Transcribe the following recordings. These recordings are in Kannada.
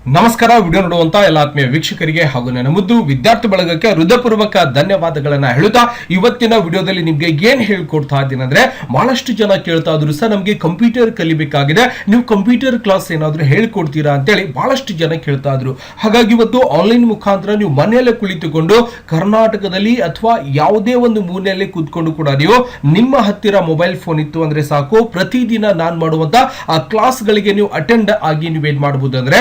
ನಮಸ್ಕಾರ. ವಿಡಿಯೋ ನೋಡುವಂತ ಎಲ್ಲ ಆತ್ಮೀಯ ವೀಕ್ಷಕರಿಗೆ ಹಾಗೂ ನನ್ನ ಮುದ್ದು ವಿದ್ಯಾರ್ಥಿ ಬಳಗಕ್ಕೆ ಹೃದಯಪೂರ್ವಕ ಧನ್ಯವಾದಗಳನ್ನ ಹೇಳುತ್ತಾ ಇವತ್ತಿನ ವಿಡಿಯೋದಲ್ಲಿ ನಿಮ್ಗೆ ಏನ್ ಹೇಳ್ಕೊಡ್ತಾ ಇದ್ದೀನಿ ಅಂದ್ರೆ, ಬಹಳಷ್ಟು ಜನ ಕೇಳ್ತಾ ಇದ್ರು, ಸರ್ ನಮ್ಗೆ ಕಂಪ್ಯೂಟರ್ ಕಲಿಬೇಕಾಗಿದೆ, ನೀವು ಕಂಪ್ಯೂಟರ್ ಕ್ಲಾಸ್ ಏನಾದ್ರು ಹೇಳ್ಕೊಡ್ತೀರಾ ಅಂತೇಳಿ ಬಹಳಷ್ಟು ಜನ ಕೇಳ್ತಾ ಇದ್ರು. ಹಾಗಾಗಿ ಇವತ್ತು ಆನ್ಲೈನ್ ಮುಖಾಂತರ ನೀವು ಮನೆಯಲ್ಲೇ ಕುಳಿತುಕೊಂಡು ಕರ್ನಾಟಕದಲ್ಲಿ ಅಥವಾ ಯಾವುದೇ ಒಂದು ಮೂಲೆಯಲ್ಲಿ ಕೂತ್ಕೊಂಡು ಕೂಡ ನೀವು ನಿಮ್ಮ ಹತ್ತಿರ ಮೊಬೈಲ್ ಫೋನ್ ಇತ್ತು ಅಂದ್ರೆ ಸಾಕು, ಪ್ರತಿದಿನ ನಾನು ಮಾಡುವಂತ ಆ ಕ್ಲಾಸ್ ಗಳಿಗೆ ನೀವು ಅಟೆಂಡ್ ಆಗಿ ನೀವೇನ್ ಮಾಡಬಹುದು ಅಂದ್ರೆ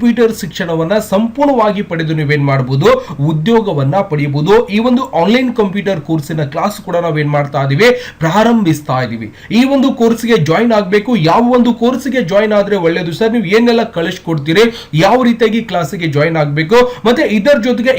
ಕಂಪ್ಯೂಟರ್ ಶಿಕ್ಷಣವನ್ನ ಸಂಪೂರ್ಣವಾಗಿ ಪಡೆದು ನೀವೇನ್ ಮಾಡಬಹುದು, ಉದ್ಯೋಗವನ್ನ ಪಡೆಯಬಹುದು. ಈ ಒಂದು ಆನ್ಲೈನ್ ಕಂಪ್ಯೂಟರ್ ಕೋರ್ಸಿನ ಕ್ಲಾಸ್ ಕೂಡ ನಾವೇನ್ ಮಾಡ್ತಾ ಇದೀವಿ, ಪ್ರಾರಂಭಿಸ್ತಾ ಇದೀವಿ. ಈ ಒಂದು ಕೋರ್ಸ್ಗೆ ಜಾಯಿನ್ ಆಗಬೇಕು. ಯಾವ ಒಂದು ಕೋರ್ಸ್ಗೆ ಜಾಯಿನ್ ಆದ್ರೆ ಒಳ್ಳೆಯದು ಸರ್, ನೀವು ಏನೆಲ್ಲ ಕಳಿಸ್ಕೊಡ್ತೀರಿ, ಯಾವ ರೀತಿಯಾಗಿ ಕ್ಲಾಸ್ಗೆ ಜಾಯಿನ್ ಆಗಬೇಕು, ಮತ್ತೆ ಇದರ ಜೊತೆಗೆ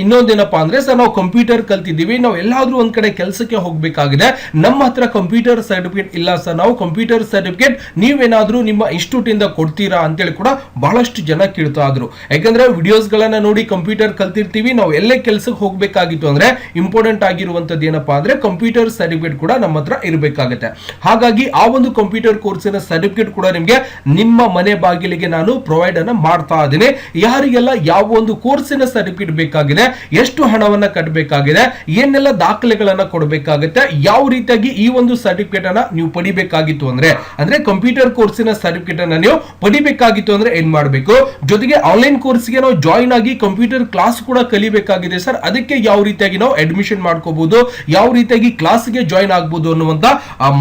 ಇನ್ನೊಂದೇನಪ್ಪ ಅಂದ್ರೆ ಸರ್ ನಾವು ಕಂಪ್ಯೂಟರ್ ಕಲ್ತಿದ್ದೀವಿ, ನಾವು ಎಲ್ಲಾದ್ರೂ ಒಂದ್ ಕಡೆ ಕೆಲಸಕ್ಕೆ ಹೋಗ್ಬೇಕಾಗಿದೆ, ನಮ್ಮ ಹತ್ರ ಕಂಪ್ಯೂಟರ್ ಸರ್ಟಿಫಿಕೇಟ್ ಇಲ್ಲ ಸರ್, ನಾವು ಕಂಪ್ಯೂಟರ್ ಸರ್ಟಿಫಿಕೇಟ್ ನೀವೇನಾದ್ರೂ ನಿಮ್ಮ ಇನ್ಸ್ಟಿಟ್ಯೂಟ್ ಇಂದ ಕೊಡ್ತೀರಾ ಅಂತೇಳಿ ಕೂಡ ಬಹಳಷ್ಟು ಜನ ಕೇಳ್ತಾ ಇದ್ರು. ಯಾಕಂದ್ರೆ ವಿಡಿಯೋಸ್ ಗಳನ್ನ ನೋಡಿ ಕಂಪ್ಯೂಟರ್ ಕಲ್ತಿರ್ತೀವಿ, ನಾವು ಎಲ್ಲೇ ಕೆಲಸಕ್ಕೆ ಹೋಗ್ಬೇಕಾಗಿತ್ತು ಅಂದ್ರೆ ಇಂಪಾರ್ಟೆಂಟ್ ಆಗಿರುವಂತದ್ದು ಏನಪ್ಪಾ ಅಂದ್ರೆ ಕಂಪ್ಯೂಟರ್ ಸರ್ಟಿಫಿಕೇಟ್ ಕೂಡ ನಮ್ಮ ಹತ್ರ ಇರಬೇಕಾಗುತ್ತೆ. ಹಾಗಾಗಿ ಆ ಒಂದು ಕಂಪ್ಯೂಟರ್ ಕೋರ್ಸಿನ ಸರ್ಟಿಫಿಕೇಟ್ ಕೂಡ ನಿಮ್ಗೆ ನಿಮ್ಮ ಮನೆ ಬಾಗಿಲಿಗೆ ನಾನು ಪ್ರೊವೈಡ್ ಅನ್ನ ಮಾಡ್ತಾ ಇದ್ದೀನಿ. ಯಾರಿಗೆಲ್ಲ ಯಾವ ಒಂದು ಕೋರ್ಸಿನ ಸರ್ಟಿಫಿಕೇಟ್ ಬೇಕಾಗಿದೆ, ಎಷ್ಟು ಹಣವನ್ನ ಕಟ್ಟಬೇಕಾಗಿದೆ, ಏನೆಲ್ಲ ದಾಖಲೆಗಳನ್ನ ಕೊಡಬೇಕಾಗುತ್ತೆ, ಯಾವ ರೀತಿಯಾಗಿ ಈ ಒಂದು ಸರ್ಟಿಫಿಕೇಟ್ ಅನ್ನ ನೀವು ಪಡಿಬೇಕಾಗಿತ್ತು ಅಂದ್ರೆ ಕಂಪ್ಯೂಟರ್ ಕೋರ್ಸಿನ ಸರ್ಟಿಫಿಕೇಟ್ ಅನ್ನ ನೀವು ಪಡಿಬೇಕಾಗಿತ್ತು ಅಂದ್ರೆ ಏನ್ ಮಾಡಬೇಕು, ಜೊತೆಗೆ ಆನ್ಲೈನ್ ಕೋರ್ಸ್ಗೆ ನಾವು ಜಾಯಿನ್ ಆಗಿ ಕಂಪ್ಯೂಟರ್ ಕ್ಲಾಸ್ ಕೂಡ ಕಲಿಬೇಕಾಗಿದೆ ಸರ್, ಅದಕ್ಕೆ ಯಾವ ರೀತಿಯಾಗಿ ನಾವು ಅಡ್ಮಿಷನ್ ಮಾಡ್ಕೋಬಹುದು, ಯಾವ ರೀತಿಯಾಗಿ ಕ್ಲಾಸ್ಗೆ ಜಾಯಿನ್ ಆಗಬಹುದು ಅನ್ನುವಂತ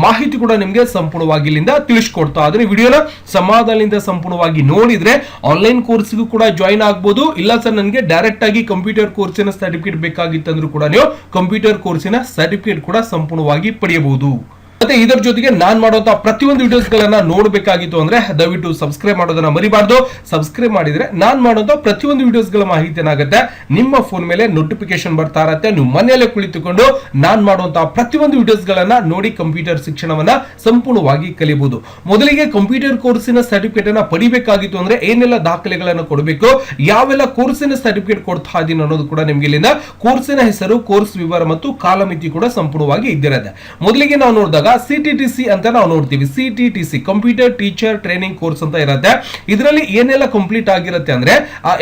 ಮಾಹಿತಿ ಕೂಡ ನಿಮ್ಗೆ ಸಂಪೂರ್ಣವಾಗಿ ಇಲ್ಲಿಂದ ತಿಳಿಸ್ಕೊಡ್ತಾ ಇದ್ರೆ ವಿಡಿಯೋನ ಸಮಾಧಾನದಿಂದ ಸಂಪೂರ್ಣವಾಗಿ ನೋಡಿದ್ರೆ ಆನ್ಲೈನ್ ಕೋರ್ಸ್ಗೂ ಕೂಡ ಜಾಯಿನ್ ಆಗಬಹುದು. ಇಲ್ಲ ಸರ್ ನನಗೆ ಡೈರೆಕ್ಟ್ ಆಗಿ ಕಂಪ್ಯೂಟರ್ ಕೋರ್ಸಿನ ಸರ್ಟಿಫಿಕೇಟ್ ಬೇಕಾಗಿತ್ತಂದ್ರೂ ಕೂಡ ನೀವು ಕಂಪ್ಯೂಟರ್ ಕೋರ್ಸಿನ ಸರ್ಟಿಫಿಕೇಟ್ ಕೂಡ ಸಂಪೂರ್ಣವಾಗಿ ಪಡೆಯಬಹುದು. ಮತ್ತೆ ಇದರ ಜೊತೆಗೆ ನಾನ್ ಮಾಡುವಂತಹ ಪ್ರತಿಯೊಂದು ವಿಡಿಯೋಸ್ ಗಳನ್ನ ನೋಡಬೇಕಾಗಿತ್ತು ಅಂದ್ರೆ ದಯವಿಟ್ಟು ಸಬ್ಸ್ಕ್ರೈಬ್ ಮಾಡೋದನ್ನ ಮರಿಬಾರ್ದು. ಸಬ್ಸ್ಕ್ರೈಬ್ ಮಾಡಿದ್ರೆ ನಾನ್ ಮಾಡುವಂತಹ ಪ್ರತಿಯೊಂದು ವಿಡಿಯೋಸ್ ಗಳ ಮಾಹಿತಿ ಏನಾಗುತ್ತೆ ನಿಮ್ಮ ಫೋನ್ ಮೇಲೆ ನೋಟಿಫಿಕೇಶನ್ ಬರ್ತಾ ಇರತ್ತೆ. ನೀವು ಮನೆಯಲ್ಲೇ ಕುಳಿತುಕೊಂಡು ನಾನ್ ಮಾಡುವಂತಹ ಪ್ರತಿಯೊಂದು ವಿಡಿಯೋಸ್ ಗಳನ್ನ ನೋಡಿ ಕಂಪ್ಯೂಟರ್ ಶಿಕ್ಷಣವನ್ನ ಸಂಪೂರ್ಣವಾಗಿ ಕಲಿಯಬಹುದು. ಮೊದಲಿಗೆ ಕಂಪ್ಯೂಟರ್ ಕೋರ್ಸಿನ ಸರ್ಟಿಫಿಕೇಟ್ ಅನ್ನ ಪಡಿಬೇಕಾಗಿತ್ತು ಅಂದ್ರೆ ಏನೆಲ್ಲ ದಾಖಲೆಗಳನ್ನ ಕೊಡಬೇಕು, ಯಾವೆಲ್ಲ ಕೋರ್ಸಿನ ಸರ್ಟಿಫಿಕೇಟ್ ಕೊಡ್ತಾ ಇದೀನಿ ಅನ್ನೋದು ಕೂಡ ನಿಮ್ಗೆ ಇಲ್ಲಿಂದ ಕೋರ್ಸಿನ ಹೆಸರು, ಕೋರ್ಸ್ ವಿವರ ಮತ್ತು ಕಾಲಮಿತಿ ಕೂಡ ಸಂಪೂರ್ಣವಾಗಿ ಇದ್ದಿರುತ್ತೆ. ಮೊದಲಿಗೆ ನಾವು ನೋಡಿದಾಗ ಸಿಟಿಟಿಸಿ ಅಂತ ನಾವು ನೋಡ್ತೀವಿ. ಸಿಟಿಟಿಸಿ ಕಂಪ್ಯೂಟರ್ ಟೀಚರ್ ಟ್ರೈನಿಂಗ್ ಕೋರ್ಸ್ ಅಂತ ಇರುತ್ತೆ. ಇದರಲ್ಲಿ ಏನೆಲ್ಲ ಕಂಪ್ಲೀಟ್ ಆಗಿರುತ್ತೆ ಅಂದ್ರೆ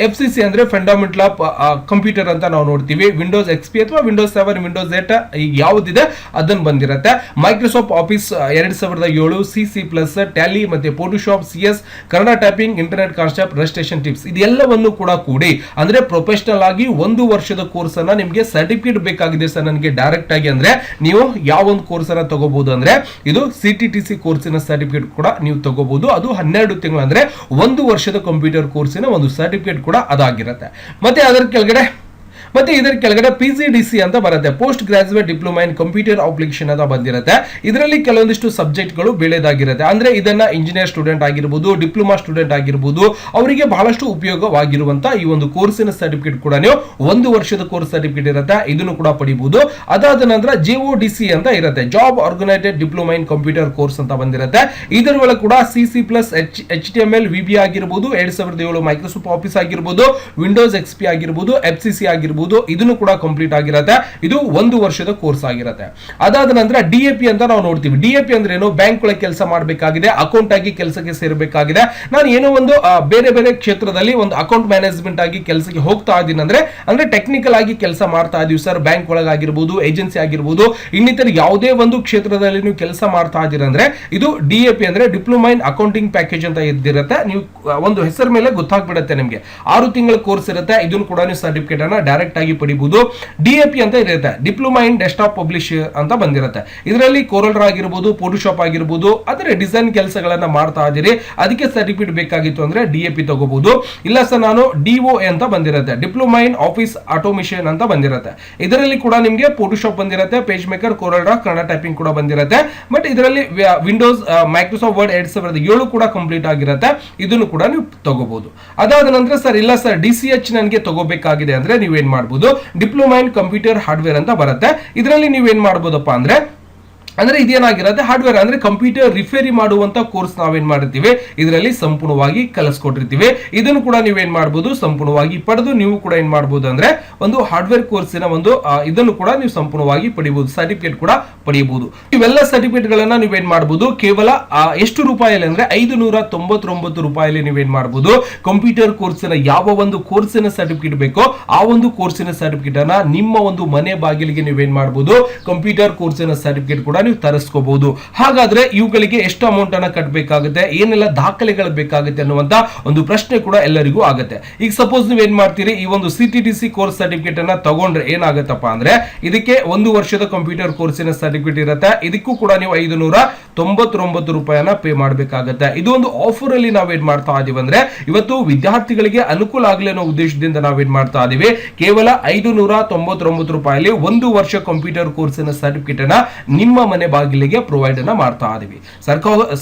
FCC ಅಂದ್ರೆ ಫಂಡಮೆಂಟಲ್ ಆಫ್ ಕಂಪ್ಯೂಟರ್ ಅಂತ ನಾವು ನೋಡ್ತೀವಿ. ವಿಂಡೋಸ್ XP ಅಥವಾ ವಿಂಡೋಸ್ 7, ವಿಂಡೋಸ್ 8 ಈಗ ಯಾವ್ದಿದೆ ಅದನ್ನ ಬಂದಿರುತ್ತೆ. ಮೈಕ್ರೋಸಾಫ್ಟ್ ಆಫೀಸ್ 2007, C++, ಟ್ಯಾಲಿ ಮತ್ತೆ Photoshop, CS, Kannada typing, internet concept, registration tips, ಇದೆಲ್ಲವನ್ನು ಕೂಡ ಕೂಡಿ ಅಂದ್ರೆ ಪ್ರೊಫೆಷನಲ್ ಆಗಿ 1 ವರ್ಷದ ಕೋರ್ಸ್ ಅನ್ನ ನಿಮಗೆ ಸರ್ಟಿಫಿಕೇಟ್ ಬೇಕಾಗಿದೆ ಸರ್ ನನಗೆ ಡೈರೆಕ್ಟ್ ಆಗಿ ಅಂದ್ರೆ ನೀವು ಯಾವ ಒಂದು ಕೋರ್ಸ್ ಅನ್ನ ತಗೋಬಹುದು ಅಂದ್ರೆ ಇದು ಸಿಟಿಟಿಸಿ ಕೋರ್ಸಿನ ಸರ್ಟಿಫಿಕೇಟ್ ಕೂಡ ನೀವು ತಗೋಬಹುದು. ಅದು 12 ತಿಂಗಳು ಅಂದ್ರೆ 1 ವರ್ಷದ ಕಂಪ್ಯೂಟರ್ ಕೋರ್ಸಿನ ಒಂದು ಸರ್ಟಿಫಿಕೇಟ್ ಕೂಡ ಅದಾಗಿರುತ್ತೆ. ಮತ್ತೆ ಇದರ ಕೆಳಗಡೆ PGDC ಅಂತ ಬರುತ್ತೆ, post graduate diploma in computer application ಅಂತ ಬಂದಿರುತ್ತೆ. ಇದರಲ್ಲಿ ಕೆಲವೊಂದಿಷ್ಟು ಸಬ್ಜೆಕ್ಟ್ ಗಳು ಬೇಳೆದಾಗಿರುತ್ತೆ. ಅಂದ್ರೆ ಇದನ್ನ ಇಂಜಿನಿಯರ್ ಸ್ಟೂಡೆಂಟ್ ಆಗಿರಬಹುದು, ಡಿಪ್ಲೊಮಾ ಸ್ಟೂಡೆಂಟ್ ಆಗಿರಬಹುದು, ಅವರಿಗೆ ಬಹಳಷ್ಟು ಉಪಯೋಗವಾಗಿರುವಂತ ಈ ಒಂದು ಕೋರ್ಸಿನ ಸರ್ಟಿಫಿಕೇಟ್ ಕೂಡ ನೀವು 1 ವರ್ಷದ ಕೋರ್ಸ್ ಸರ್ಟಿಫಿಕೇಟ್ ಇರುತ್ತೆ, ಇದನ್ನು ಕೂಡ ಪಡಿಬಹುದು. ಅದಾದ ನಂತರ JODC ಅಂತ ಇರುತ್ತೆ, job organised diploma in computer course ಅಂತ ಬಂದಿರುತ್ತೆ. ಇದರ ಒಳಗೆ ಕೂಡ CC++, HTML, VB ಆಗಿರಬಹುದು, 2007 ಮೈಕ್ರೋಸಾಫ್ಟ್ ಆಫೀಸ್ ಆಗಿರಬಹುದು, ವಿಂಡೋಸ್ XP ಆಗಿರಬಹುದು, FCC ಆಗಿರಬಹುದು, ಇದನ್ನು ಕೂಡ ಕಂಪ್ಲೀಟ್ ಆಗಿರುತ್ತೆ. ಇದು 1 ವರ್ಷದ ಕೋರ್ಸ್ ಆಗಿರುತ್ತೆ. ಅದಾದ ನಂತರ DAP ಅಂತ ನಾವು ನೋಡ್ತೀವಿ. DAP ಅಂದ್ರೆ ಏನು, ಬ್ಯಾಂಕ್ ಒಳಗೆ ಕೆಲಸ ಮಾಡಬೇಕಾಗಿದೆ, ಅಕೌಂಟ್ ಆಗಿ ಕೆಲಸಕ್ಕೆ ಸೇರಬೇಕಾಗಿದೆ, ನಾನು ಏನೋ ಒಂದು ಬೇರೆ ಬೇರೆ ಕ್ಷೇತ್ರದಲ್ಲಿ ಒಂದು ಅಕೌಂಟ್ ಮ್ಯಾನೇಜ್ಮೆಂಟ್ ಆಗಿ ಕೆಲಸಕ್ಕೆ ಹೋಗ್ತಾ ಇದ್ದೀನಿ ಅಂದ್ರೆ ಟೆಕ್ನಿಕಲ್ ಆಗಿ ಕೆಲಸ ಮಾಡ್ತಾ ಇದೀವಿ ಸರ್, ಬ್ಯಾಂಕ್ ಒಳಗಾಗಿರ್ಬೋದು, ಏಜೆನ್ಸಿ ಆಗಿರ್ಬೋದು, ಇನ್ನಿತರ ಯಾವುದೇ ಒಂದು ಕ್ಷೇತ್ರದಲ್ಲಿ ನೀವು ಕೆಲಸ ಮಾಡ್ತಾ ಇದ್ದೀರ ಅಂದ್ರೆ ಇದು DAP ಅಂದ್ರೆ ಡಿಪ್ಲೊಮಾ ಇನ್ ಅಕೌಂಟಿಂಗ್ ಪ್ಯಾಕೇಜ್ ಅಂತ ಇದ್ದಿರುತ್ತೆ. ನೀವು ಒಂದು ಹೆಸರು ಮೇಲೆ ಗೊತ್ತಾಗ್ಬಿಡುತ್ತೆ ನಿಮಗೆ. 6 ತಿಂಗಳ ಕೋರ್ಸ್ ಇರುತ್ತೆ. ಇದನ್ನು ಕೂಡ ನೀವು ಸರ್ಟಿಫಿಕೇಟ್ ಅನ್ನ ಡೈರೆಕ್ಟ್ ಆಗಿ ಪಡಿಬಹುದು. DAP ಅಂತ ಇರುತ್ತೆ, ಡಿಪ್ಲೊಮಾ ಇನ್ ಡೆಸ್ಕ್ಟಾಪ್ ಪಬ್ಲಿಷ್ ಅಂತ ಬಂದಿರುತ್ತೆ. ಇದರಲ್ಲಿ ಕೋರಲ್ ಆಗಿರಬಹುದು, ಫೋಟೋಶಾಪ್ ಆಗಿರಬಹುದು, ಅದರ ಡಿಸೈನ್ ಕೆಲಸಗಳನ್ನ ಮಾಡ್ತಾ ಇದ್ದೀರಿ, ಅದಕ್ಕೆ ಸರ್ಟಿಫಿಕೇಟ್ ಬೇಕಾಗಿತ್ತು ಅಂದ್ರೆ DAP ತಗೋಬಹುದು. ಇಲ್ಲ ಸರ್ ನಾನು DOA ಅಂತ ಬಂದಿರುತ್ತೆ, ಡಿಪ್ಲೊಮಾ ಇನ್ ಆಫೀಸ್ ಆಟೋಮೇಷನ್ ಅಂತ ಬಂದಿರುತ್ತೆ. ಇದರಲ್ಲಿ ಕೂಡ ನಿಮಗೆ ಫೋಟೋಶಾಪ್ ಬಂದಿರುತ್ತೆ, page maker, coral draw, Kannada typing ಕೂಡ ಬಂದಿರುತ್ತೆ. ಬಟ್ ಇದರಲ್ಲಿ ವಿಂಡೋಸ್ ಮೈಕ್ರೋಸಾಫ್ಟ್ ವರ್ಡ್ 2007 ಕೂಡ ಕಂಪ್ಲೀಟ್ ಆಗಿರುತ್ತೆ, ಇದನ್ನು ಕೂಡ ನೀವು ತಗೋಬಹುದು. ಅದಾದ ನಂತರ ಸರ್ ಇಲ್ಲ ಸರ್ DCH ನನಗೆ ತಗೋಬೇಕಾಗಿದೆ ಅಂದ್ರೆ ನೀವೇನ್ ಮಾಡಬಹುದು, ಡಿಪ್ಲೊಮಾ ಇನ್ ಕಂಪ್ಯೂಟರ್ ಹಾರ್ಡ್ವೇರ್ ಅಂತ ಬರುತ್ತೆ. ಇದರಲ್ಲಿ ನೀವೇನ್ ಮಾಡಬಹುದಪ್ಪ ಅಂದ್ರೆ ಅಂದ್ರೆ ಇದೇನಾಗಿರುತ್ತೆ ಹಾರ್ಡ್ವೇರ್ ಅಂದ್ರೆ ಕಂಪ್ಯೂಟರ್ ರಿಪೇರಿ ಮಾಡುವಂತ ಕೋರ್ಸ್ ನಾವೇನ್ ಮಾಡಿರ್ತೀವಿ ಇದರಲ್ಲಿ ಸಂಪೂರ್ಣವಾಗಿ ಕಲಿಸ್ಕೊಟ್ಟಿರ್ತೀವಿ. ಇದನ್ನು ಕೂಡ ನೀವೇನ್ ಮಾಡಬಹುದು ಸಂಪೂರ್ಣವಾಗಿ ಪಡೆದು ನೀವು ಕೂಡ ಏನ್ ಮಾಡಬಹುದು ಅಂದ್ರೆ ಒಂದು ಹಾರ್ಡ್ವೇರ್ ಕೋರ್ಸಿನ ಒಂದು ಇದನ್ನು ಕೂಡ ನೀವು ಸಂಪೂರ್ಣವಾಗಿ ಪಡೆಯಬಹುದು, ಸರ್ಟಿಫಿಕೇಟ್ ಕೂಡ ಪಡೆಯಬಹುದು. ಇವೆಲ್ಲ ಸರ್ಟಿಫಿಕೇಟ್ ಗಳನ್ನ ನೀವೇನ್ ಮಾಡಬಹುದು ಕೇವಲ ಎಷ್ಟು ರೂಪಾಯಲ್ಲಿ ಅಂದ್ರೆ 599 ರೂಪಾಯಲ್ಲಿ ನೀವೇನ್ ಮಾಡಬಹುದು ಕಂಪ್ಯೂಟರ್ ಕೋರ್ಸಿನ ಯಾವ ಒಂದು ಕೋರ್ಸಿನ ಸರ್ಟಿಫಿಕೇಟ್ ಬೇಕೋ ಆ ಒಂದು ಕೋರ್ಸಿನ ಸರ್ಟಿಫಿಕೇಟ್ ಅನ್ನ ನಿಮ್ಮ ಒಂದು ಮನೆ ಬಾಗಿಲಿಗೆ ನೀವೇನ್ ಮಾಡಬಹುದು ಕಂಪ್ಯೂಟರ್ ಕೋರ್ಸಿನ ಸರ್ಟಿಫಿಕೇಟ್ ಕೂಡ ನೀವು ತರಿಸ್ಕೋಬಹುದು. ಹಾಗಾದ್ರೆ ಇವುಗಳಿಗೆ ಎಷ್ಟು ಅಮೌಂಟ್ ಅನ್ನ ಕಟ್ಟಬೇಕಾಗುತ್ತೆ, ಏನೆಲ್ಲ ದಾಖಲೆಗಳು ಬೇಕಾಗುತ್ತೆ ಅನ್ನುವಂತ ಒಂದು ಪ್ರಶ್ನೆ ಕೂಡ ಎಲ್ಲರಿಗೂ ಆಗುತ್ತೆ. ಈಗ ಸಪೋಸ್ ನೀವು ಏನ್ ಮಾಡ್ತೀರಿ ಈ ಒಂದು CTTC ಕೋರ್ಸ್ ಸರ್ಟಿಫಿಕೇಟ್ ಅನ್ನ ತಗೊಂಡ್ರೆ ಏನಾಗುತ್ತಪ್ಪ ಅಂದ್ರೆ ಇದಕ್ಕೆ 1 ವರ್ಷದ ಕಂಪ್ಯೂಟರ್ ಕೋರ್ಸಿನ ಸರ್ಟಿಫಿಕೇಟ್ ಇರುತ್ತೆ. ಇದಕ್ಕೂ ಕೂಡ ನೀವು 599 ರೂಪಾಯಿನ ಪೇ ಮಾಡಬೇಕಾಗುತ್ತೆ. ಇದು ಒಂದು ಆಫರ್ ಅಲ್ಲಿ ನಾವೇನ್ ಮಾಡ್ತಾ ಇದೀವಿ ಅಂದ್ರೆ ಇವತ್ತು ವಿದ್ಯಾರ್ಥಿಗಳಿಗೆ ಅನುಕೂಲ ಆಗಲಿ ಅನ್ನೋ ಉದ್ದೇಶದಿಂದ ನಾವೇನ್ ಮಾಡ್ತಾ ಇದೀವಿ ಕೇವಲ 599 ರೂಪಾಯಿಯಲ್ಲಿ 1 ವರ್ಷ ಕಂಪ್ಯೂಟರ್ ಕೋರ್ಸಿನ ಸರ್ಟಿಫಿಕೇಟ್ ಅನ್ನ ನಿಮ್ಮ ಮನೆ ಬಾಗಿಲಿಗೆ ಪ್ರೊವೈಡ್ ಅನ್ನ ಮಾಡ್ತಾ ಇದೀವಿ.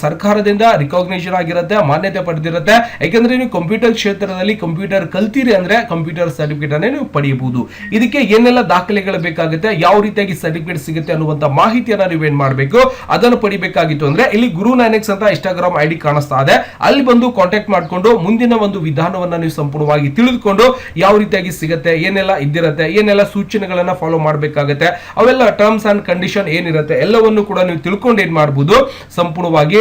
ಸರ್ಕಾರದಿಂದ ರಿಕಾಗ್ನಿಷನ್ ಆಗಿರುತ್ತೆ, ಮಾನ್ಯತೆ ಪಡೆದಿರುತ್ತೆ. ಯಾಕಂದ್ರೆ ನೀವು ಕಂಪ್ಯೂಟರ್ ಕ್ಷೇತ್ರದಲ್ಲಿ ಕಂಪ್ಯೂಟರ್ ಕಲ್ತೀರಿ ಅಂದ್ರೆ ಕಂಪ್ಯೂಟರ್ ಸರ್ಟಿಫಿಕೇಟ್ ಅನ್ನು ನೀವು ಪಡೆಯಬಹುದು. ಇದಕ್ಕೆ ಏನೆಲ್ಲ ದಾಖಲೆಗಳು ಬೇಕಾಗುತ್ತೆ, ಯಾವ ರೀತಿಯಾಗಿ ಸರ್ಟಿಫಿಕೇಟ್ ಸಿಗುತ್ತೆ ಅನ್ನುವಂತ ಮಾಹಿತಿಯನ್ನ ನೀವೇನ್ ಮಾಡಬೇಕು ಅದನ್ನು ಪಡಿಬೇಕಾಗಿತ್ತು ಅಂದ್ರೆ ಇಲ್ಲಿ ಗುರು 9x ಅಂತ ಇನ್ಸ್ಟಾಗ್ರಾಮ್ ಐಡಿ ಕಾಣಿಸ್ತಾ ಇದೆ, ಅಲ್ಲಿ ಬಂದು ಕಾಂಟ್ಯಾಕ್ಟ್ ಮಾಡ್ಕೊಂಡು ಮುಂದಿನ ಒಂದು ವಿಧಾನವನ್ನ ನೀವು ಸಂಪೂರ್ಣವಾಗಿ ತಿಳಿದುಕೊಂಡು ಯಾವ ರೀತಿಯಾಗಿ ಸಿಗುತ್ತೆ, ಏನೆಲ್ಲ ಇದ್ದಿರುತ್ತೆ, ಏನೆಲ್ಲ ಸೂಚನೆಗಳನ್ನ ಫಾಲೋ ಮಾಡಬೇಕಾಗುತ್ತೆ, ಅವೆಲ್ಲ ಟರ್ಮ್ಸ್ ಅಂಡ್ ಕಂಡೀಷನ್ ಏನಿರುತ್ತೆ ಎಲ್ಲವನ್ನು ಕೂಡ ನೀವು ತಿಳ್ಕೊಂಡು ಏನ್ ಮಾಡಬಹುದು ಸಂಪೂರ್ಣವಾಗಿ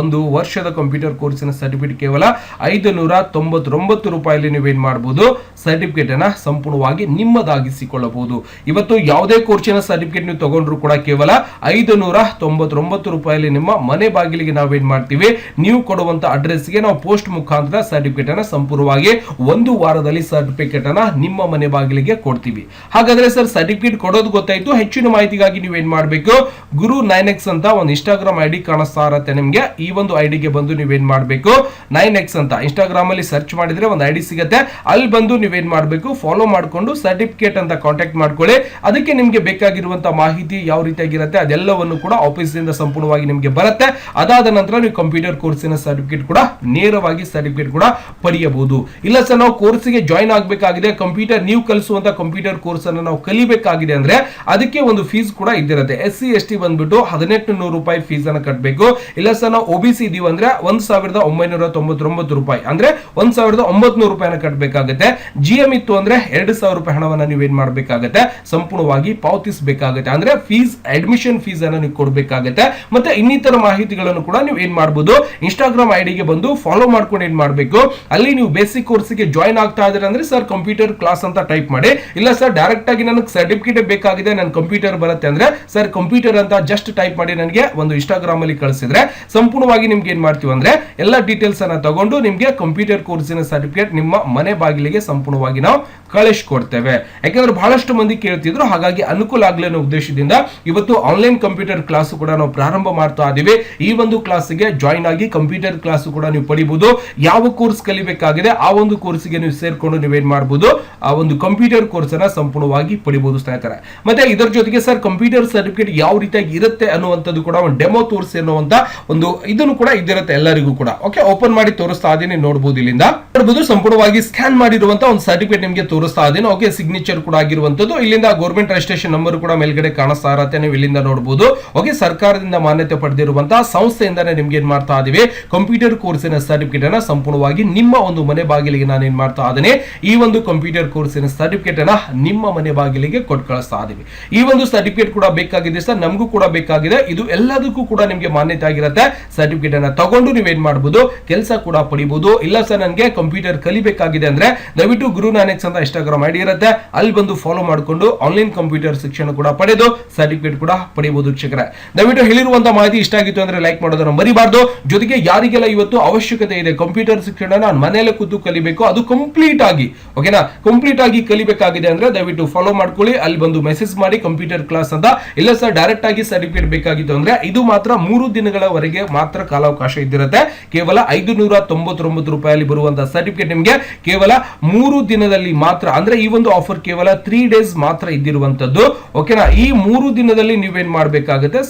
1 ವರ್ಷದ ಕಂಪ್ಯೂಟರ್ ಕೋರ್ಸಿನ ಸರ್ಟಿಫಿಕೇಟ್ ಕೇವಲ 599 ರೂಪಾಯಿಯಲ್ಲಿ ನೀವೇನ್ ಮಾಡಬಹುದು ಸರ್ಟಿಫಿಕೇಟ್ ಅನ್ನ ಸಂಪೂರ್ಣವಾಗಿ ನಿಮ್ಮದಾಗಿಸಿಕೊಳ್ಳಬಹುದು. ಇವತ್ತು ಯಾವುದೇ ಕೋರ್ಸಿನ ಸರ್ಟಿಫಿಕೇಟ್ ನೀವು ತಗೊಂಡ್ರು ಕೂಡ ಕೇವಲ 599 ರೂಪಾಯಿಯಲ್ಲಿ ನಿಮ್ಮ ಮನೆ ಬಾಗಿಲಿಗೆ ನಾವೇನ್ ಮಾಡ್ತೀವಿ ನೀವು ಕೊಡುವಂತ ಅಡ್ರೆಸ್ಗೆ ನಾವು ಪೋಸ್ಟ್ ಮುಖಾಂತರ ಸರ್ಟಿಫಿಕೇಟ್ ಅನ್ನ ಸಂಪೂರ್ಣವಾಗಿ 1 ವಾರದಲ್ಲಿ ಸರ್ಟಿಫಿಕೇಟ್ ಅನ್ನ ನಿಮ್ಮ ಮನೆ ಬಾಗಿಲಿಗೆ ಕೊಡ್ತೀವಿ. ಹಾಗಾದ್ರೆ ಸರ್ ಸರ್ಟಿಫಿಕೇಟ್ ಕೊಡೋದು ಗೊತ್ತಾಯ್ತು, ಹೆಚ್ಚಿನ ಮಾಹಿತಿಗಾಗಿ ನೀವೇನ್ ಮಾಡಬೇಕು ಗುರು 9x ಅಂತ ಒಂದು ಇನ್ಸ್ಟಾಗ್ರಾಮ್ ಐಡಿ ಕಾಣಿಸ್ತಾ ಇರುತ್ತೆ ನಿಮ್ಗೆ, ಈ ಒಂದು ಐಡಿಗೆ ಬಂದು ನೀವೇನ್ ಮಾಡಬೇಕು 9x ಅಂತ ಇನ್ಸ್ಟಾಗ್ರಾಮ್ ಅಲ್ಲಿ ಸರ್ಚ್ ಮಾಡಿದ್ರೆ ಒಂದು ಐಡಿ ಸಿಗುತ್ತೆ, ಅಲ್ಲಿ ಬಂದು ನೀವೇನ್ ಮಾಡಬೇಕು ಫಾಲೋ ಮಾಡ್ಕೊಂಡು ಸರ್ಟಿಫಿಕೇಟ್ ಅಂತ ಕಾಂಟ್ಯಾಕ್ಟ್ ಮಾಡ್ಕೊಳ್ಳಿ. ಅದಕ್ಕೆ ನಿಮ್ಗೆ ಬೇಕಾಗಿರುವಂತ ಮಾಹಿತಿ ಯಾವ ರೀತಿಯಾಗಿರುತ್ತೆ ಅದೆಲ್ಲವನ್ನು ಕೂಡ ಆಫೀಸ್ ಇಂದ ಸಂಪೂರ್ಣವಾಗಿ ನಿಮ್ಗೆ ಬರುತ್ತೆ. ಅದಾದ ನಂತರ ನೀವು ಕಂಪ್ಯೂಟರ್ ಕೋರ್ಸಿನ ಸರ್ಟಿಫಿಕೇಟ್ ಕೂಡ ನೇರವಾಗಿ ಸರ್ಟಿಫಿಕೇಟ್ ಕೂಡ ಪಡೆಯಬಹುದು. ಇಲ್ಲ ಸರ್ ನಾವು ಕೋರ್ಸ್ಗೆ ಜಾಯಿನ್ ಆಗಬೇಕಾಗಿದೆ, ಕಂಪ್ಯೂಟರ್ ನೀವು ಕಲಿಸುವಂತ ಕಂಪ್ಯೂಟರ್ ಕೋರ್ಸ್ ಅನ್ನು ನಾವು ಕಲಿಬೇಕಾಗಿದೆ ಅಂದ್ರೆ ಅದಕ್ಕೆ ಒಂದು ಫೀಸ್ ಕೂಡ ಇದ್ದಿರುತ್ತೆ. SC/ST ಬಂದ್ಬಿಟ್ಟು 1800 ರೂಪಾಯಿ ಫೀಸ್ ಅನ್ನು ಕಟ್ಟಬೇಕು. ಇಲ್ಲ ಸರ್ ನಾವು OBC ಇದೀವಿ ಅಂದ್ರೆ 1999 ರೂಪಾಯಿ ಅಂದ್ರೆ 1900 ರೂಪಾಯಿನ ಕಟ್ಟಬೇಕಾಗುತ್ತೆ. GM ಇತ್ತು ಅಂದ್ರೆ 2000 ರೂಪಾಯಿ ಹಣವನ್ನ ನೀವೇನ್ ಮಾಡಬೇಕಾಗುತ್ತೆ ಸಂಪೂರ್ಣವಾಗಿ ಪಾವತಿಸಬೇಕಾಗುತ್ತೆ. ಅಂದ್ರೆ ಫೀಸ್ ಅಡ್ಮಿಷನ್ ಫೀಸ್ ಅನ್ನು ನೀವು ಕೊಡಬೇಕಾಗುತ್ತೆ. ಮತ್ತೆ ಇನ್ನಿತರ ಮಾಹಿತಿಗಳನ್ನು ಕೂಡ ನೀವು ಏನ್ ಮಾಡಬಹುದು ಇನ್ಸ್ಟಾಗ್ರಾಮ್ ಐಡಿಗೆ ಬಂದು ಫಾಲೋ ಮಾಡ್ಕೊಂಡು ಏನ್ ಮಾಡಬೇಕು ಅಲ್ಲಿ ನೀವು ಬೇಸಿಕ್ ಕೋರ್ಸ್ಗೆ ಜಾಯಿನ್ ಆಗ್ತಾ ಇದ್ರೆ ಅಂದ್ರೆ ಸರ್ ಕಂಪ್ಯೂಟರ್ ಕ್ಲಾಸ್ ಅಂತ ಟೈಪ್ ಮಾಡಿ. ಇಲ್ಲ ಸರ್ ಡೈರೆಕ್ಟ್ ಆಗಿ ನನಗೆ ಸರ್ಟಿಫಿಕೇಟ್ ಬೇಕಾಗಿದೆ, ನನ್ನ ಕಂಪ್ಯೂಟರ್ ಬರುತ್ತೆ ಅಂದ್ರೆ ಸರ್ ಕಂಪ್ಯೂಟರ್ ಅಂತ ಜಸ್ಟ್ ಟೈಪ್ ಮಾಡಿ ನನಗೆ ಒಂದು ಇನ್ಸ್ಟಾಗ್ರಾಮ್ ಅಲ್ಲಿ ಕಳಿಸಿದ್ರೆ ಸಂಪೂರ್ಣವಾಗಿ ನಿಮ್ಗೆ ಏನ್ ಮಾಡ್ತೀವಿ ಅಂದ್ರೆ ಎಲ್ಲ ಡೀಟೇಲ್ಸ್ ಅನ್ನ ತಗೊಂಡು ನಿಮ್ಗೆ ಕಂಪ್ಯೂಟರ್ ಕೋರ್ಸಿನ ಸರ್ಟಿಫಿಕೇಟ್ ನಿಮ್ಮ ಮನೆ ಬಾಗಿಲಿಗೆ ಸಂಪೂರ್ಣವಾಗಿ ನಾವು ಕಳಿಸ್ಕೊಡ್ತೇವೆ. ಯಾಕಂದ್ರೆ ಬಹಳಷ್ಟು ಮಂದಿ ಕೇಳ್ತಿದ್ರು, ಹಾಗಾಗಿ ಅನುಕೂಲ ಆಗಲಿ ಅನ್ನೋ ಉದ್ದೇಶದಿಂದ ಇವತ್ತು ಆನ್ಲೈನ್ ಕಂಪ್ಯೂಟರ್ ಕ್ಲಾಸ್ ಕೂಡ ನಾವು ಪ್ರಾರಂಭ ಮಾಡ್ತಾ ಇದೀವಿ. ಈ ಒಂದು ಕ್ಲಾಸ್ಗೆ ಜಾಯಿನ್ ಆಗಿ ಕಂಪ್ಯೂಟರ್ ಕ್ಲಾಸ್ ಕೂಡ ನೀವು ಪಡಿಬಹುದು. ಯಾವ ಕೋರ್ಸ್ ಕಲಿಬೇಕಾಗಿದೆ ಆ ಒಂದು ಕೋರ್ಸ್ಗೆ ನೀವು ಸೇರ್ಕೊಂಡು ನೀವೇನ್ ಮಾಡಬಹುದು ಆ ಒಂದು ಕಂಪ್ಯೂಟರ್ ಕೋರ್ಸ್ ಅನ್ನ ಸಂಪೂರ್ಣವಾಗಿ ಪಡಿಬಹುದು ಸ್ನೇಹಿತರೆ. ಮತ್ತೆ ಇದರ ಜೊತೆಗೆ ಸರ್ ಕಂಪ್ಯೂಟರ್ ಸರ್ಟಿಫಿಕೇಟ್ ಯಾವ ರೀತಿಯಾಗಿ ಇರುತ್ತೆ ಅನ್ನುವಂಥದ್ದು ಕೂಡ ಒಂದು ಡೆಮೋ ತೋರಿಸಿ ಅನ್ನುವಂತ ಒಂದು ಇದನ್ನು ಕೂಡ ಇದಿರುತ್ತೆ ಎಲ್ಲರಿಗೂ ಕೂಡ. ಓಕೆ, ಓಪನ್ ಮಾಡಿ ತೋರಿಸ್ತಾ ಇದೀನಿ, ನೋಡಬಹುದು ಇಲ್ಲಿಂದ ನೋಡಬಹುದು ಸಂಪೂರ್ಣವಾಗಿ ಸ್ಕ್ಯಾನ್ ಮಾಡಿರುವಂತ ಒಂದು ಸರ್ಟಿಫಿಕೇಟ್ ನಿಮಗೆ ತೋರಿಸ್ತಾ ಇದೀನಿ. ಓಕೆ, ಸಿಗ್ನೇಚರ್ ಕೂಡ ಆಗಿರುವಂತದ್ದು, ಇಲ್ಲಿಂದ ಗೌರ್ಮೆಂಟ್ ರಿಜಿಸ್ಟ್ರೇಷನ್ ನಂಬರ್ ಕೂಡ ಮೇಲ್ಗಡೆ ಕಾಣಿಸ್ತಾ ಇರುತ್ತೆ, ನೀವು ಇಲ್ಲಿಂದ ನೋಡಬಹುದು. ಓಕೆ, ಸರ್ಕಾರದಿಂದ ಮಾನ್ಯತೆ ಪಡೆದಿರುವಂತಹ ಸಂಸ್ಥೆಯಿಂದಾನೇ ನಿಮ್ಗೆ ಏನ್ ಮಾಡ್ತಾ ಇದೀವಿ ಕಂಪ್ಯೂಟರ್ ಕೋರ್ಸಿನ ಸರ್ಟಿಫಿಕೇಟ್ ಅನ್ನ ಸಂಪೂರ್ಣವಾಗಿ ನಿಮ್ಮ ಒಂದು ಮನೆ ಬಾಗಿಲಿಗೆ ನಾನು ಏನ್ ಮಾಡ್ತಾ ಇದ್ದೀನಿ ಈ ಒಂದು ಕಂಪ್ಯೂಟರ್ ಕೋರ್ಸಿನ ಸರ್ಟಿಫಿಕೇಟ್ ಅನ್ನ ನಿಮ್ಮ ಮನೆ ಬಾಗಿಲಿಗೆ ಕೊಟ್ಟು ಕಳಿಸ್ತಾ ಇದೀವಿ. ಈ ಒಂದು ಸರ್ಟಿಫಿಕೇಟ್ ಕೂಡ ಬೇಕಾಗಿದೆ ಸರ್, ನಮಗೂ ಕೂಡ ಬೇಕಾಗಿದೆ. ಇದು ಎಲ್ಲದಕ್ಕೂ ಕೂಡ ನಿಮ್ಗೆ ಮಾನ್ಯತೆ ಆಗಿರುತ್ತೆ. ಸರ್ಟಿಫಿಕೇಟ್ ಅನ್ನ ತಗೊಂಡು ನೀವೇನ್ ಮಾಡಬಹುದು ಕೆಲಸ ಕೂಡ ಪಡಿಬಹುದು. ಇಲ್ಲ ಸರ್ ನನಗೆ ಕಂಪ್ಯೂಟರ್ ಕಲಿಬೇಕಾಗಿದೆ ಅಂದ್ರೆ ದಯವಿಟ್ಟು ಗುರು 9x ಅಂತ ಇನ್ಸ್ಟಾಗ್ರಾಮ್ ಐಡಿ ಇರುತ್ತೆ, ಅಲ್ಲಿ ಬಂದು ಫಾಲೋ ಮಾಡಿಕೊಂಡು ಆನ್ಲೈನ್ ಕಂಪ್ಯೂಟರ್ ಶಿಕ್ಷಣ ಕೂಡ ಪಡೆದು ಸರ್ಟಿಫಿಕೇಟ್ ಕೂಡ ಪಡೆಯಬಹುದು. ವೀಕ್ಷಕರೇ, ದಯವಿಟ್ಟು ಹೇಳಿರುವಂತಹ ಮಾಹಿತಿ ಇಷ್ಟ ಆಗಿತ್ತು ಅಂದ್ರೆ ಲೈಕ್ ಮಾಡೋದನ್ನ ಮರಿಬಾರ್ದು. ಜೊತೆಗೆ ಯಾರಿಗೆಲ್ಲ ಇವತ್ತು ಅವಶ್ಯಕತೆ ಇದೆ ಕಂಪ್ಯೂಟರ್ ಶಿಕ್ಷಣ ನಾನು ಮನೆಯಲ್ಲೇ ಕೂತು ಕಲಿಬೇಕು, ಅದು ಕಂಪ್ಲೀಟ್ ಆಗಿ ಓಕೆನಾ ಕಂಪ್ಲೀಟ್ ಆಗಿ ಕಲಿಬೇಕಾಗಿದೆ ಅಂದ್ರೆ ದಯವಿಟ್ಟು ಫಾಲೋ ಮಾಡ್ಕೊಳ್ಳಿ, ಅಲ್ಲಿ ಬಂದು ಮೆಸೇಜ್ ಮಾಡಿ ಕಂಪ್ಯೂಟರ್ ಕ್ಲಾಸ್ ಅಂತ. ಇಲ್ಲ ಸರ್ ಡೈರೆಕ್ಟ್ ಆಗಿ ಸರ್ಟಿಫಿಕೇಟ್ ಬೇಕಾಗಿತ್ತು ಅಂದ್ರೆ ಇದು ಮಾತ್ರ 3 ದಿನಗಳವರೆಗೆ ಮಾತ್ರ ಕಾಲಾವಕಾಶ ಇದ್ದಿರುತ್ತೆ. ಕೇವಲ 599 ರೂಪಾಯಿಯಲ್ಲಿ ಬರುವಂತಹ ಸರ್ಟಿಫಿಕೇಟ್ ನಿಮಗೆ ಕೇವಲ 3 ದಿನದಲ್ಲಿ ಮಾತ್ರ, ಅಂದ್ರೆ ಈ ಒಂದು ಆಫರ್ ಕೇವಲ 3 ಡೇಸ್ ಮಾತ್ರ ಇದ್ದಿರುವಂತದ್ದು. ಓಕೆನಾ, ಈ 3 ದಿನದಲ್ಲಿ ನೀವೇನ್ ಮಾಡಬೇಕಾಗುತ್ತೆ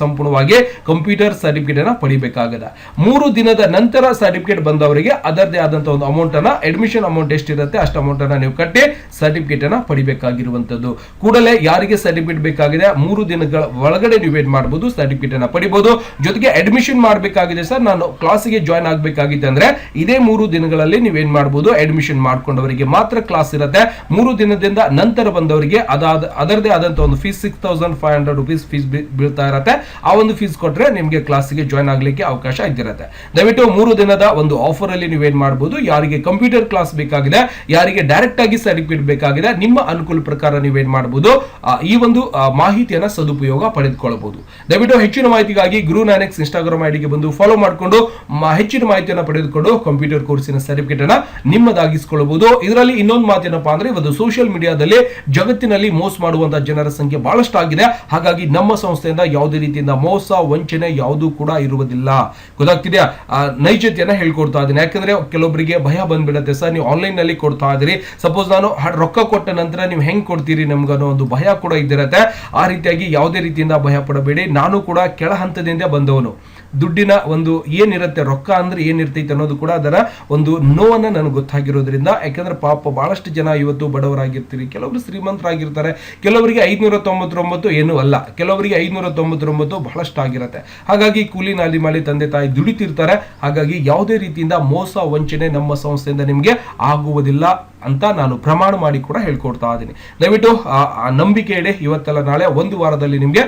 ಸಂಪೂರ್ಣವಾಗಿ ಕಂಪ್ಯೂಟರ್ ಸರ್ಟಿಫಿಕೇಟ್ ಅನ್ನ ಪಡಿಬೇಕಾಗಿದೆ. 3 ದಿನದ ನಂತರ ಸರ್ಟಿಫಿಕೇಟ್ ಬಂದವರಿಗೆ ಅದರದೇ ಆದಂತಹ ಒಂದು ಅಮೌಂಟ್ ಅನ್ನ ಅಡ್ಮಿಷನ್ ಅಮೌಂಟ್ ಎಷ್ಟಿರುತ್ತೆ ಅಷ್ಟು ಅಮೌಂಟ್ ಅನ್ನ ನೀವು ಕಟ್ಟಿ ಸರ್ಟಿಫಿಕೇಟ್ ಅನ್ನ ಪಡಿಬೇಕಾಗಿರುವಂತದ್ದು. ಕೂಡಲೇ ಯಾರಿಗೆ ಸರ್ಟಿಫಿಕೇಟ್ ಬೇಕಾಗಿದೆ ಒಳಗಡೆ ನೀವೇನ್ ಮಾಡಬಹುದು ಸರ್ಟಿಫಿಕೇಟ್ ಅನ್ನ ಪಡಿಬಹುದು. ಜೊತೆಗೆ ಅಡ್ಮಿಷನ್ ಮಾಡಬೇಕಾಗಿದೆ ಸರ್, ನಾನು ಕ್ಲಾಸಿಗೆ ಜಾಯ್ನ್ ಆಗಬೇಕಾಗಿದೆ ಅಂದ್ರೆ ಇದೇ 3 ದಿನಗಳಲ್ಲಿ ನೀವೇನ್ ಮಾಡಬಹುದು, ಅಡ್ಮಿಷನ್ ಮಾಡ್ಕೊಂಡವರಿಗೆ ಮಾತ್ರ ಕ್ಲಾಸ್ ಇರುತ್ತೆ. 3 ದಿನದಿಂದ ನಂತರ ಬಂದವರಿಗೆ ಅದರದೇ ಆದಂತ ಒಂದು ಫೀಸ್ 6500 rupees ಫೀಸ್ ಬೀಳ್ತಾ ಇರುತ್ತೆ. ಆ ಒಂದು ಫೀಸ್ ಕೊಟ್ರೆ ನಿಮಗೆ ಕ್ಲಾಸಿಗೆ ಜಾಯ್ನ್ ಆಗ್ಲಿಕ್ಕೆ ಅವಕಾಶ ಇದ್ದಿರುತ್ತೆ. ದಯವಿಟ್ಟು 3 ದಿನದ ಒಂದು ಆಫರ್ ಅಲ್ಲಿ ನೀವೇನ್ ಮಾಡಬಹುದು, ಯಾರಿಗೆ ಕಂಪ್ಯೂಟರ್ ಕ್ಲಾಸ್ ಬೇಕಾಗಿದೆ, ಯಾರಿಗೆ ಡೈರೆಕ್ಟ್ ಆಗಿ ಸರ್ಟಿಫಿಕೇಟ್ ಬೇಕಾಗಿದೆ, ನಿಮ್ಮ ಅನುಕೂಲ ಪ್ರಕಾರ ನೀವೇನ್ ಮಾಡಬಹುದು ಈ ಒಂದು ಮಾಹಿತಿಯನ್ನ ಸದುಪಯೋಗ ಪಡೆದುಕೊಳ್ಳಬಹುದು. ದಯವಿಟ್ಟು ಹೆಚ್ಚಿನ ಮಾಹಿತಿಗಾಗಿ ಗುರು ನಾನೆಕ್ಸ್ ಇನ್ಸ್ಟಾಗ್ರಾಮ್ ಐಡಿಗೆ ಬಂದು ಫಾಲೋ ಮಾಡಿಕೊಂಡು ಹೆಚ್ಚಿನ ಮಾಹಿತಿಯನ್ನು ಪಡೆದುಕೊಂಡು ಕಂಪ್ಯೂಟರ್ ಕೋರ್ಸಿನ ಸರ್ಟಿಫಿಕೇಟ್ ಅನ್ನ ನಿಮ್ಮದಾಗಿಸಿಕೊಳ್ಳಬಹುದು. ಇದರಲ್ಲಿ ಇನ್ನೊಂದು ಮಾತೇನಪ್ಪಾ ಅಂದ್ರೆ ಇವತ್ತು ಸೋಷಿಯಲ್ ಮೀಡಿಯಾದಲ್ಲಿ ಜಗತ್ತಿನಲ್ಲಿ ಮೋಸ ಮಾಡುವಂತಹ ಜನರ ಸಂಖ್ಯೆ ಬಹಳಷ್ಟು ಆಗಿದೆ. ಹಾಗಾಗಿ ನಮ್ಮ ಸಂಸ್ಥೆಯಿಂದ ಯಾವುದೇ ರೀತಿಯಿಂದ ಮೋಸ ವಂಚನೆ ಯಾವುದೂ ಕೂಡ ಇರುವುದಿಲ್ಲ. ಗೊತ್ತಾಗ್ತಿದೆಯಾ? ನೈಜತೆಯನ್ನ ಹೇಳ್ಕೊಡ್ತಾ ಇದ್ದೀನಿ. ಯಾಕಂದ್ರೆ ಕೆಲವೊಬ್ಬರಿಗೆ ಭಯ ಬಂದ್ಬಿಡುತ್ತೆ, ಸರ್ ನೀವು ಆನ್ಲೈನ್ ನಲ್ಲಿ ಕೊಡ್ತಾ ಇದ್ದೀರಿ, ಸಪೋಸ್ ನಾನು ರೊಕ್ಕ ಕೊಟ್ಟ ನಂತರ ನೀವು ಹೆಂಗ್ ಕೊಡ್ತೀರಿ ನಮ್ಗನ್ನೋ ಒಂದು ಭಯ ಕೂಡ ಇದ್ದಿರತ್ತೆ. ಆ ರೀತಿಯಾಗಿ ಯಾವುದೇ ರೀತಿಯಿಂದ ಭಯ ಪಡಬೇಡಿ. ನಾನು ಕೂಡ ಕೆಳ ಹಂತದಿಂದ ಬಂದವನು. ದುಡ್ಡಿನ ಒಂದು ಏನಿರುತ್ತೆ, ರೊಕ್ಕ ಅಂದ್ರೆ ಏನಿರ್ತೈತೆ ಅನ್ನೋದು ಕೂಡ ಅದರ ಒಂದು ನೋವನ್ನ ನನಗೆ ಗೊತ್ತಾಗಿರೋದ್ರಿಂದ. ಯಾಕಂದ್ರೆ ಪಾಪ ಬಹಳಷ್ಟು ಜನ ಇವತ್ತು ಬಡವರಾಗಿರ್ತೀರಿ, ಕೆಲವರು ಶ್ರೀಮಂತರಾಗಿರ್ತಾರೆ, ಕೆಲವರಿಗೆ 599 ಏನೂ ಅಲ್ಲ, ಕೆಲವರಿಗೆ 599 ಬಹಳಷ್ಟು ಆಗಿರುತ್ತೆ. ಹಾಗಾಗಿ ಕೂಲಿ ನಾಲಿ ಮಾಡಿ ತಂದೆ ತಾಯಿ ದುಡಿತಿರ್ತಾರೆ. ಹಾಗಾಗಿ ಯಾವುದೇ ರೀತಿಯಿಂದ ಮೋಸ ವಂಚನೆ ನಮ್ಮ ಸಂಸ್ಥೆಯಿಂದ ನಿಮಗೆ ಆಗುವುದಿಲ್ಲ ಅಂತ ನಾನು ಪ್ರಮಾಣ ಮಾಡಿ ಕೂಡ ಹೇಳ್ಕೊಡ್ತಾ ಇದ್ದೀನಿ. ದಯವಿಟ್ಟು ನಂಬಿಕೆ ಇಡಿ. ಇವತ್ತೆಲ್ಲ ನಾಳೆ ಒಂದು ವಾರದಲ್ಲಿ ನಿಮಗೆ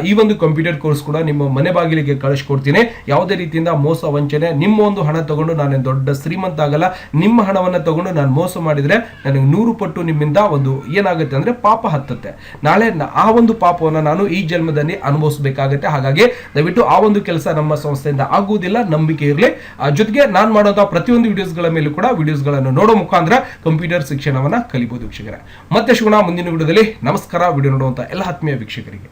ಈ ಒಂದು ಕಂಪ್ಯೂಟರ್ ಕೋರ್ಸ್ ಕೂಡ ನಿಮ್ಮ ಮನೆ ಬಾಗಿಲಿಗೆ ಕಳಿಸ್ಕೊಡ್ತೀನಿ. ಯಾವುದೇ ರೀತಿಯಿಂದ ಮೋಸ ವಂಚನೆ, ನಿಮ್ಮ ಒಂದು ಹಣ ತಗೊಂಡು ನಾನು ದೊಡ್ಡ ಶ್ರೀಮಂತ ಆಗಲ್ಲ. ನಿಮ್ಮ ಹಣವನ್ನು ತಗೊಂಡು ನಾನು ಮೋಸ ಮಾಡಿದ್ರೆ ನನಗೆ 100 ಪಟ್ಟು ನಿಮ್ಮಿಂದ ಒಂದು ಏನಾಗುತ್ತೆ ಅಂದ್ರೆ ಪಾಪ ಹತ್ತುತ್ತೆ. ನಾಳೆ ಆ ಒಂದು ಪಾಪವನ್ನು ನಾನು ಈ ಜನ್ಮದಲ್ಲಿ ಅನುಭವಿಸಬೇಕಾಗತ್ತೆ. ಹಾಗಾಗಿ ದಯವಿಟ್ಟು ಆ ಒಂದು ಕೆಲಸ ನಮ್ಮ ಸಂಸ್ಥೆಯಿಂದ ಆಗುವುದಿಲ್ಲ, ನಂಬಿಕೆ ಇರಲಿ. ಜೊತೆಗೆ ನಾನು ಮಾಡೋದ ಪ್ರತಿಯೊಂದು ವಿಡಿಯೋಸ್ಗಳ ಮೇಲೂ ಕೂಡ ವಿಡಿಯೋಸ್ಗಳನ್ನು ನೋಡೋ ಮುಖಾಂತರ ಕಂಪ್ಯೂಟರ್ ಶಿಕ್ಷಣವನ್ನ ಕಲಿಬಹುದು ವೀಕ್ಷಕರೇ. ಮತ್ತೆ ಸಿಗೋಣ ಮುಂದಿನ ವಿಡಿಯೋದಲ್ಲಿ. ನಮಸ್ಕಾರ. ವಿಡಿಯೋ ನೋಡುವಂತ ಎಲ್ಲ ಆತ್ಮೀಯ ವೀಕ್ಷಕರಿಗೆ.